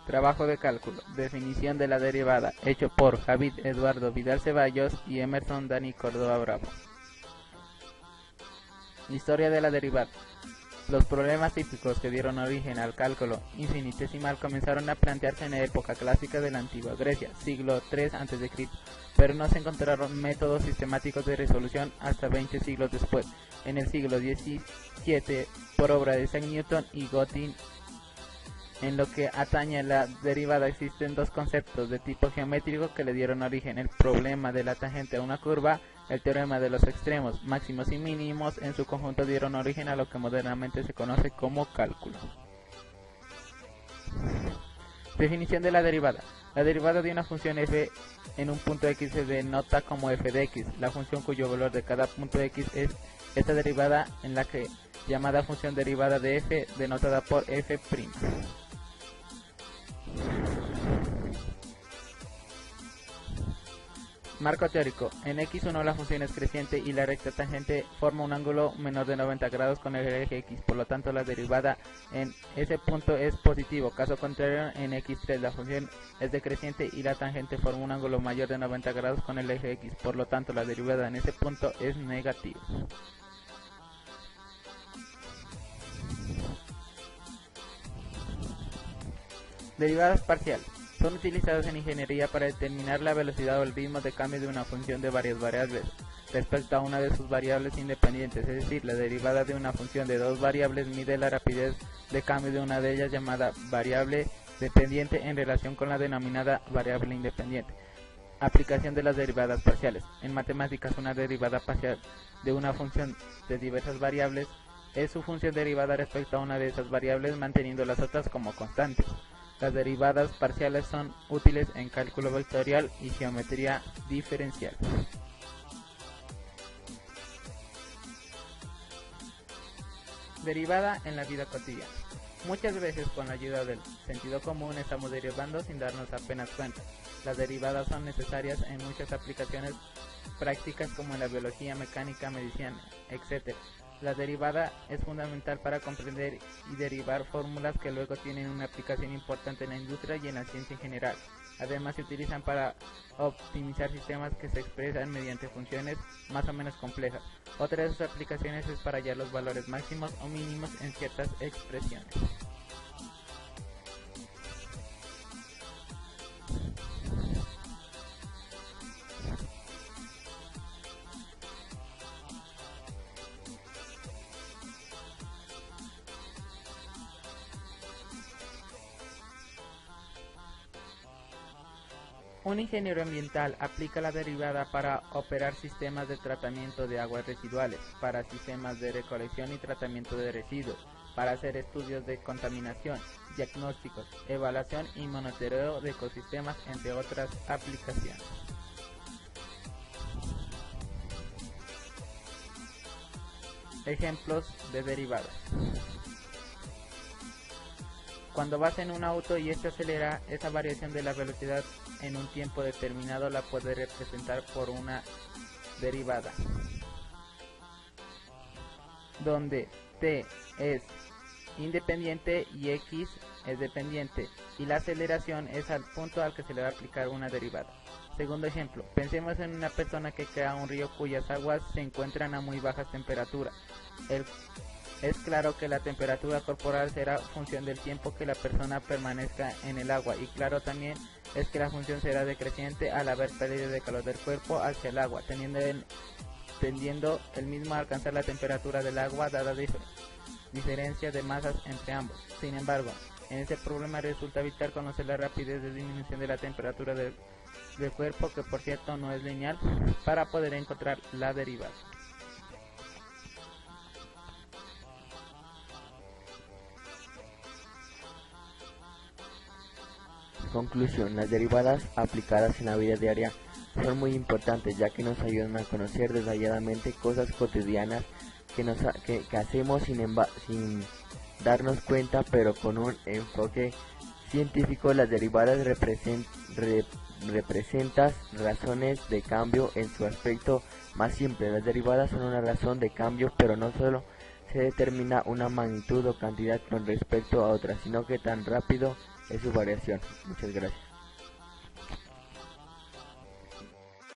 Trabajo de cálculo. Definición de la derivada, hecho por Javid Eduardo Vidal Ceballos y Emerson Dani Córdoba Bravo. Historia de la derivada. Los problemas típicos que dieron origen al cálculo infinitesimal comenzaron a plantearse en la época clásica de la antigua Grecia, siglo III a.C., pero no se encontraron métodos sistemáticos de resolución hasta 20 siglos después, en el siglo XVII, por obra de Isaac Newton y Gödel. En lo que atañe a la derivada existen dos conceptos de tipo geométrico que le dieron origen: el problema de la tangente a una curva, el teorema de los extremos máximos y mínimos. En su conjunto dieron origen a lo que modernamente se conoce como cálculo. Definición de la derivada. La derivada de una función f en un punto x se denota como f de x, la función cuyo valor de cada punto x es esta derivada, en la que llamada función derivada de f, denotada por f'. Marco teórico. En x1 la función es creciente y la recta tangente forma un ángulo menor de 90 grados con el eje x, por lo tanto la derivada en ese punto es positivo. Caso contrario, en x3 la función es decreciente y la tangente forma un ángulo mayor de 90 grados con el eje x, por lo tanto la derivada en ese punto es negativa. Derivadas parciales. Son utilizadas en ingeniería para determinar la velocidad o el ritmo de cambio de una función de varias variables respecto a una de sus variables independientes, es decir, la derivada de una función de dos variables mide la rapidez de cambio de una de ellas, llamada variable dependiente, en relación con la denominada variable independiente. Aplicación de las derivadas parciales. En matemáticas, una derivada parcial de una función de diversas variables es su función derivada respecto a una de esas variables, manteniendo las otras como constantes. Las derivadas parciales son útiles en cálculo vectorial y geometría diferencial. Derivada en la vida cotidiana. Muchas veces, con la ayuda del sentido común, estamos derivando sin darnos apenas cuenta. Las derivadas son necesarias en muchas aplicaciones prácticas, como en la biología, mecánica, medicina, etc. La derivada es fundamental para comprender y derivar fórmulas que luego tienen una aplicación importante en la industria y en la ciencia en general. Además, se utilizan para optimizar sistemas que se expresan mediante funciones más o menos complejas. Otra de sus aplicaciones es para hallar los valores máximos o mínimos en ciertas expresiones. Un ingeniero ambiental aplica la derivada para operar sistemas de tratamiento de aguas residuales, para sistemas de recolección y tratamiento de residuos, para hacer estudios de contaminación, diagnósticos, evaluación y monitoreo de ecosistemas, entre otras aplicaciones. Ejemplos de derivadas. Cuando vas en un auto y este acelera, esa variación de la velocidad en un tiempo determinado la puedes representar por una derivada, donde t es independiente y x es dependiente, y la aceleración es al punto al que se le va a aplicar una derivada. Segundo ejemplo, pensemos en una persona que crea un río cuyas aguas se encuentran a muy bajas temperaturas. Es claro que la temperatura corporal será función del tiempo que la persona permanezca en el agua, y claro también es que la función será decreciente al haber pérdida de calor del cuerpo hacia el agua, tendiendo el mismo a alcanzar la temperatura del agua, dada diferencia de masas entre ambos. Sin embargo, en este problema resulta vital conocer la rapidez de disminución de la temperatura del cuerpo, que por cierto no es lineal, para poder encontrar la derivada. Conclusión: las derivadas aplicadas en la vida diaria son muy importantes, ya que nos ayudan a conocer detalladamente cosas cotidianas que hacemos sin darnos cuenta, pero con un enfoque científico. Las derivadas representan razones de cambio en su aspecto más simple. Las derivadas son una razón de cambio, pero no solo se determina una magnitud o cantidad con respecto a otra, sino que tan rápido es su variación. Muchas gracias.